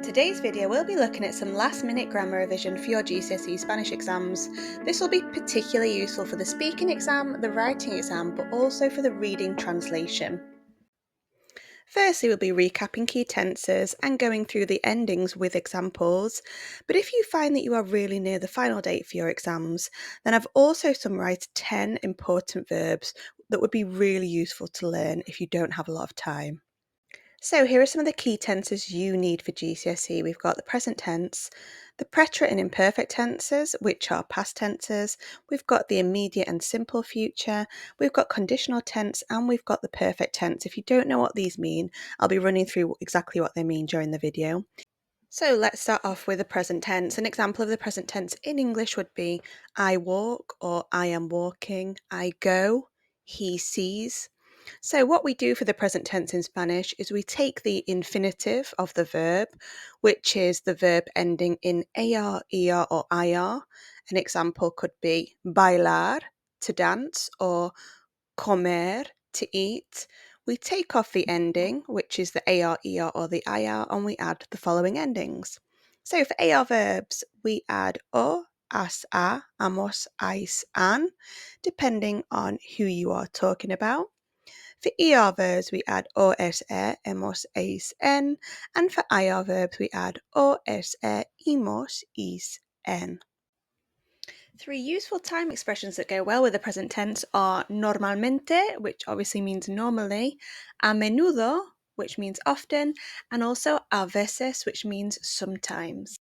In today's video, we'll be looking at some last-minute grammar revision for your GCSE Spanish exams. This will be particularly useful for the speaking exam, the writing exam, but also for the reading translation. Firstly, we'll be recapping key tenses and going through the endings with examples. But if you find that you are really near the final date for your exams, then I've also summarised 10 important verbs that would be really useful to learn if you don't have a lot of time. So here are some of the key tenses you need for GCSE. We've got the present tense, the preterite and imperfect tenses, which are past tenses. We've got the immediate and simple future. We've got conditional tense, and we've got the perfect tense. If you don't know what these mean, I'll be running through exactly what they mean during the video. So let's start off with the present tense. An example of the present tense in English would be I walk or I am walking, I go, he sees. So what we do for the present tense in Spanish is we take the infinitive of the verb, which is the verb ending in AR, ER or IR. An example could be bailar, to dance, or comer, to eat. We take off the ending, which is the AR, ER or the IR, and we add the following endings. So for AR verbs, we add o, as, a, amos, ais, an, depending on who you are talking about. For ER verbs, we add OSE, emos, eis, en, and for IR verbs, we add OSE, imos, is, en. Three useful time expressions that go well with the present tense are normalmente, which obviously means normally, a menudo, which means often, and also a veces, which means sometimes.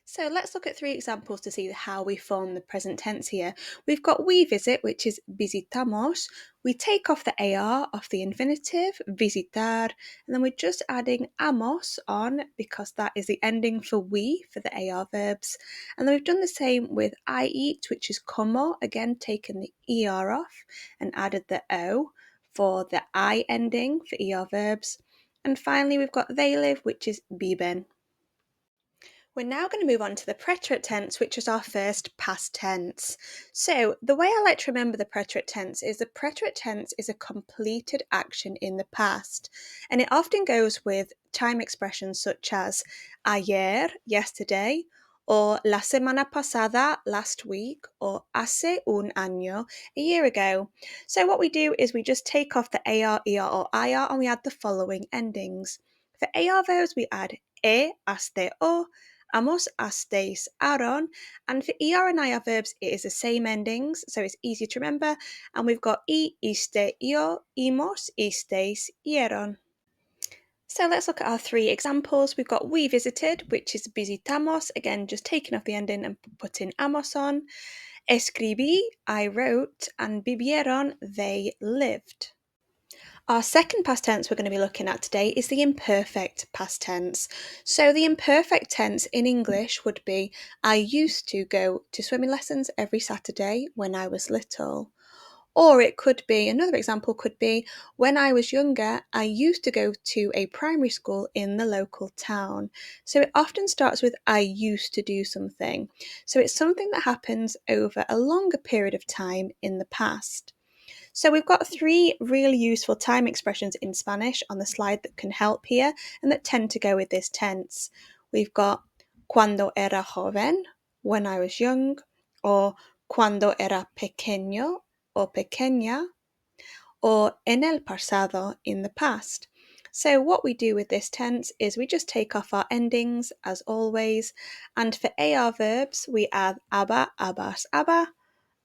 So let's look at three examples to see how we form the present tense here. We've got we visit, which is visitamos. We take off the AR off the infinitive, visitar, and then we're just adding amos on because that is the ending for we for the AR verbs. And then we've done the same with I eat, which is como, again taken the ER off and added the O for the I ending for ER verbs. And finally, we've got they live, which is viven. We're now going to move on to the preterite tense, which is our first past tense. So the way I like to remember the preterite tense is the preterite tense is a completed action in the past, and it often goes with time expressions such as ayer, yesterday, or la semana pasada, last week, or hace un año, a year ago. So what we do is we just take off the AR, ER, or IR, and we add the following endings. For AR verbs, we add haste, o, amos, asteis, aron, and for ER and IR verbs, it is the same endings, so it's easy to remember, and we've got iste, io, imos, isteis, ieron. So let's look at our three examples. We've got we visited, which is visitamos, again just taking off the ending and putting amos on. Escribí, I wrote, and vivieron, they lived. Our second past tense we're going to be looking at today is the imperfect past tense. So the imperfect tense in English would be I used to go to swimming lessons every Saturday when I was little. Or it could be, another example could be, when I was younger, I used to go to a primary school in the local town. So it often starts with I used to do something. So it's something that happens over a longer period of time in the past. So we've got three really useful time expressions in Spanish on the slide that can help here and that tend to go with this tense. We've got cuando era joven, when I was young, or cuando era pequeño or pequeña, or en el pasado, in the past. So what we do with this tense is we just take off our endings as always, and for AR verbs we add aba, abas, aba,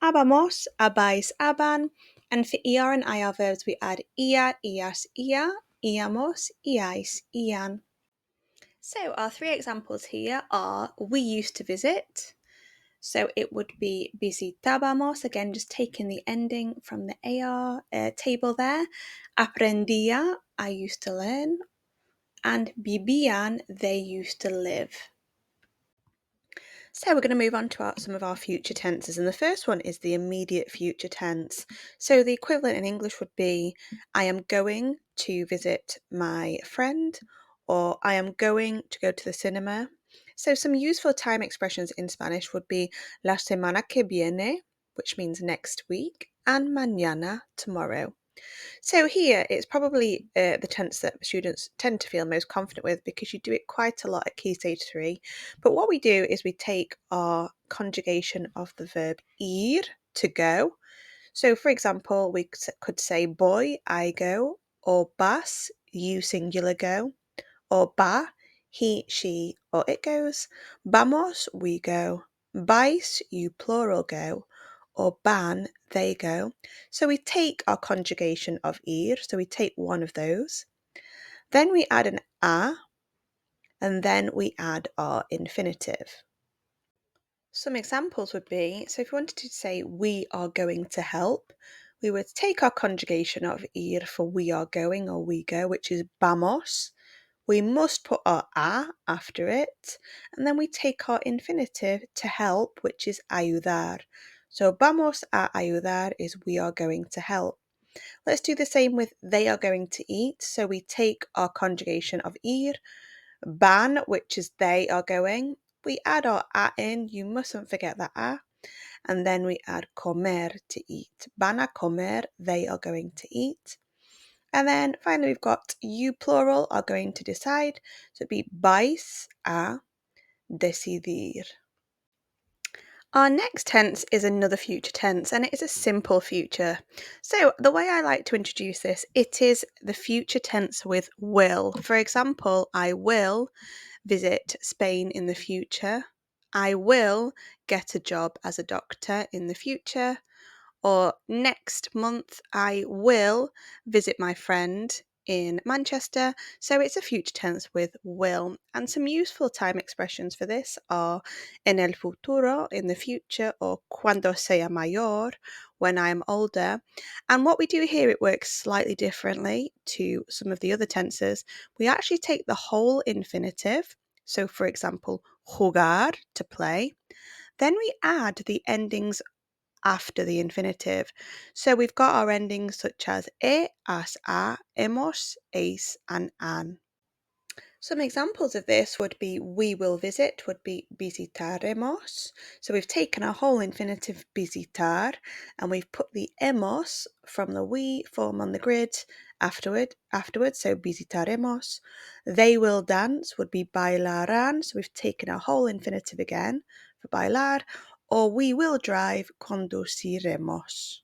abamos, abais, aban, and for ER and IR verbs we add ia, ias, ia, iamos, iais, ian. So our three examples here are we used to visit, so it would be visitábamos, again just taking the ending from the AR table there. Aprendía, I used to learn, and vivían, they used to live. So we're going to move on to some of our future tenses, and the first one is the immediate future tense. So the equivalent in English would be I am going to visit my friend, or I am going to go to the cinema. So some useful time expressions in Spanish would be la semana que viene, which means next week, and mañana, tomorrow. So here it's probably the tense that students tend to feel most confident with because you do it quite a lot at Key Stage 3. But what we do is we take our conjugation of the verb ir, to go. So for example, we could say boy, I go, or bas, you singular go, or ba, he, she, or it goes. Vamos, we go. Vais, you plural go. Or ban, they go. So we take our conjugation of ir, so we take one of those. Then we add an a, and then we add our infinitive. Some examples would be, so if we wanted to say we are going to help, we would take our conjugation of ir for we are going or we go, which is vamos. We must put our a after it, and then we take our infinitive to help, which is ayudar. So vamos a ayudar is we are going to help. Let's do the same with they are going to eat. So we take our conjugation of ir, van, which is they are going. We add our a in, you mustn't forget that a, and then we add comer, to eat. Van a comer, they are going to eat. And then finally we've got you plural are going to decide. So it'd be vais a decidir. Our next tense is another future tense and it is a simple future. So the way I like to introduce this, it is the future tense with will. For example, I will visit Spain in the future. I will get a job as a doctor in the future. Or next month, I will visit my friend in Manchester. So it's a future tense with will. And some useful time expressions for this are en el futuro, in the future, or cuando sea mayor, when I am older. And what we do here, it works slightly differently to some of the other tenses. We actually take the whole infinitive. So, for example, jugar, to play. Then we add the endings after the infinitive. So we've got our endings such as as, a, hemos, es, and an. Some examples of this would be we will visit, would be visitaremos. So we've taken our whole infinitive visitar and we've put the hemos from the we form on the grid afterwards, so visitaremos. They will dance would be bailarán, so we've taken our whole infinitive again for bailar, or we will drive, conduciremos.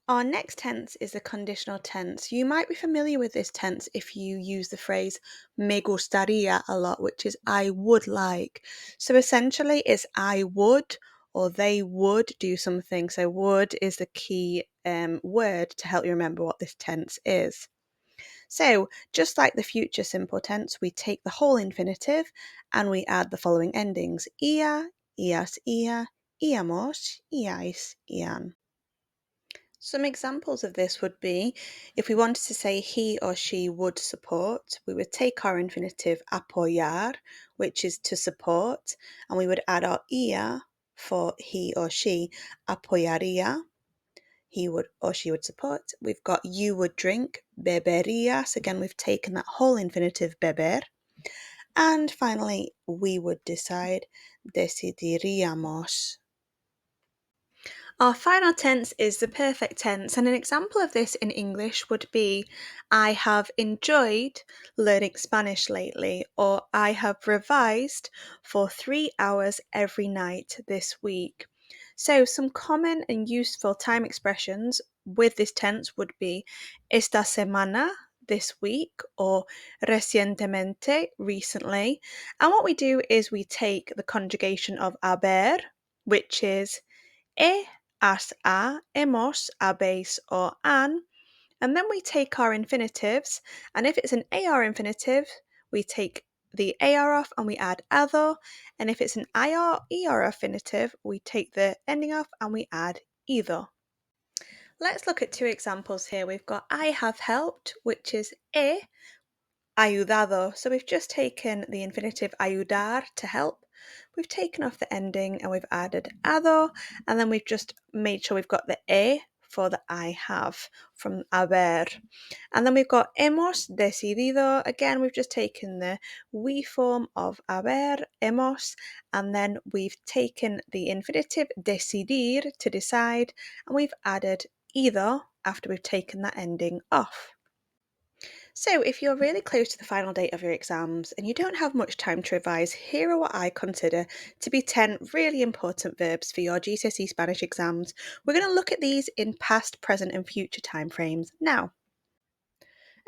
Our next tense is the conditional tense. You might be familiar with this tense if you use the phrase me gustaría a lot, which is I would like. So essentially it's I would or they would do something. So would is the key word to help you remember what this tense is. So just like the future simple tense, we take the whole infinitive and we add the following endings. Ia, ias, ia, íamos, iais, ian. Some examples of this would be if we wanted to say he or she would support, we would take our infinitive apoyar, which is to support, and we would add our ia for he or she, apoyaría, he would or she would support. We've got you would drink, beberías, again we've taken that whole infinitive beber. And finally, we would decide, decidiríamos. Our final tense is the perfect tense, and an example of this in English would be I have enjoyed learning Spanish lately, or I have revised for 3 hours every night this week. So, some common and useful time expressions with this tense would be esta semana, this week, or recientemente, recently. And what we do is we take the conjugation of haber, which is as, a, hemos, habéis, or an, and then we take our infinitives, and if it's an AR infinitive, we take the AR off and we add ado, and if it's an IR, ER infinitive, we take the ending off and we add either. Let's look at two examples here. We've got I have helped, which is ayudado. So we've just taken the infinitive ayudar, to help. We've taken off the ending and we've added ado, and then we've just made sure we've got the for the I have from haber. And then we've got hemos decidido. Again, we've just taken the we form of haber, hemos, and then we've taken the infinitive decidir, to decide, and we've added either after we've taken that ending off. So, if you're really close to the final date of your exams and you don't have much time to revise, here are what I consider to be 10 really important verbs for your GCSE Spanish exams. We're going to look at these in past, present, and future timeframes now.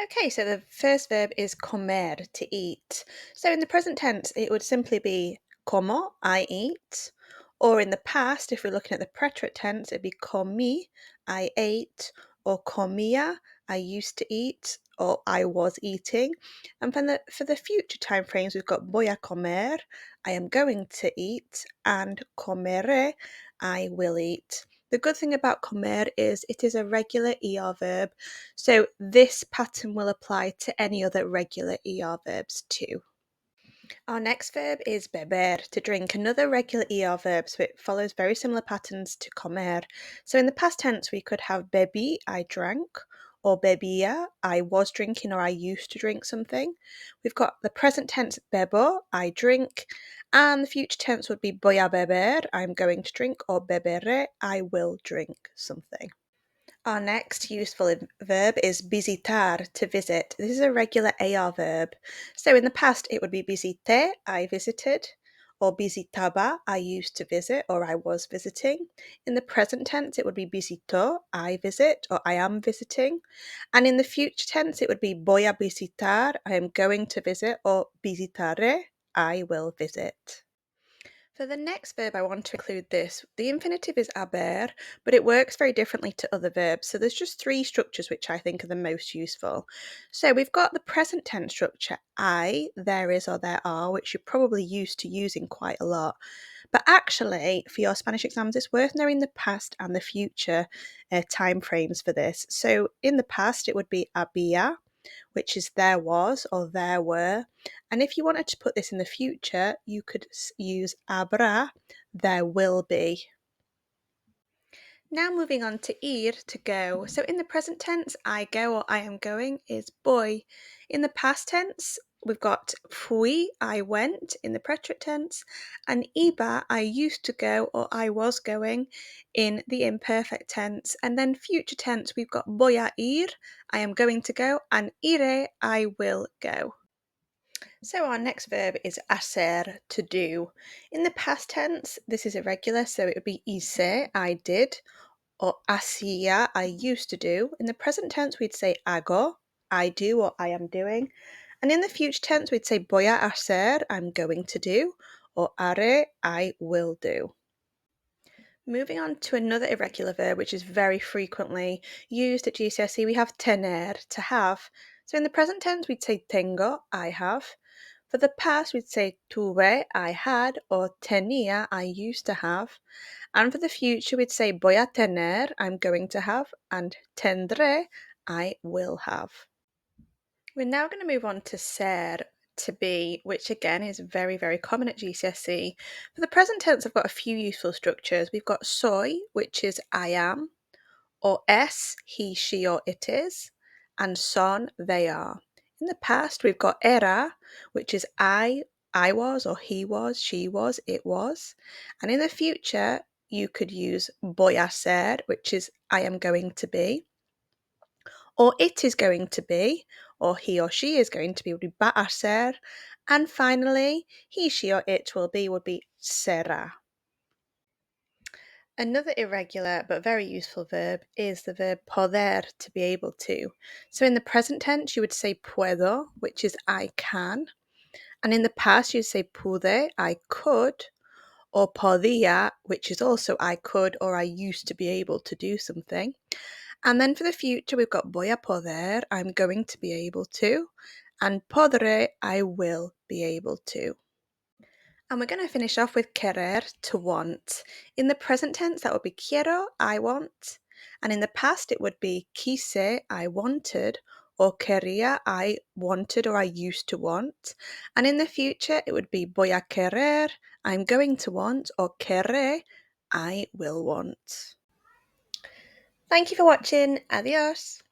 Okay, so the first verb is comer, to eat. So in the present tense, it would simply be como, I eat. Or in the past, if we're looking at the preterite tense, it'd be comí, I ate. Or comía, I used to eat. Or I was eating. And for the future time frames, we've got voy a comer, I am going to eat. And comeré, I will eat. The good thing about comer is it is a regular ER verb, so this pattern will apply to any other regular ER verbs too. Our next verb is beber, to drink, another regular ER verb, so it follows very similar patterns to comer. So in the past tense, we could have bebí, I drank, or bebía, I was drinking or I used to drink something. We've got the present tense bebo, I drink, and the future tense would be voy a beber, I'm going to drink, or beberé, I will drink something. Our next useful verb is visitar, to visit. This is a regular AR verb. So in the past, it would be visité, I visited, or visitaba, I used to visit, or I was visiting. In the present tense, it would be visito, I visit, or I am visiting. And in the future tense, it would be voy a visitar, I am going to visit, or visitaré, I will visit. For the next verb, I want to include this. The infinitive is haber, but it works very differently to other verbs. So there's just three structures which I think are the most useful. So we've got the present tense structure, I, there is or there are, which you're probably used to using quite a lot. But actually, for your Spanish exams, it's worth knowing the past and the future time frames for this. So in the past, it would be había, which is there was or there were. And if you wanted to put this in the future, you could use habrá, there will be. Now moving on to ir, to go. So in the present tense, I go or I am going is voy. In the past tense, we've got fui, I went in the preterite tense, and iba, I used to go or I was going in the imperfect tense. And then future tense, we've got voy a ir, I am going to go, and iré, I will go. So our next verb is hacer, to do. In the past tense, this is irregular, so it would be hice, I did, or hacía, I used to do. In the present tense, we'd say hago, I do or I am doing. And in the future tense, we'd say voy a hacer, I'm going to do, or haré, I will do. Moving on to another irregular verb, which is very frequently used at GCSE, we have tener, to have. So in the present tense, we'd say tengo, I have. For the past, we'd say tuve, I had, or tenía, I used to have. And for the future, we'd say voy a tener, I'm going to have, and tendré, I will have. We're now going to move on to ser, to be, which again is very, very common at GCSE. For the present tense, I've got a few useful structures. We've got soy, which is I am, or es, he, she, or it is, and son, they are. In the past, we've got era, which is I was, or he was, she was, it was. And in the future, you could use voy a ser, which is I am going to be, or it is going to be, or he or she is going to be, would be va a ser. And finally, he, she, or it will be, would be será. Another irregular but very useful verb is the verb poder, to be able to. So in the present tense, you would say puedo, which is I can. And in the past, you'd say pude, I could. Or podía, which is also I could or I used to be able to do something. And then for the future, we've got voy a poder, I'm going to be able to. And podré, I will be able to. And we're going to finish off with querer, to want. In the present tense, that would be quiero, I want. And in the past, it would be quise, I wanted, or quería, I wanted or I used to want. And in the future, it would be voy a querer, I'm going to want, or querré, I will want. Thank you for watching. Adios.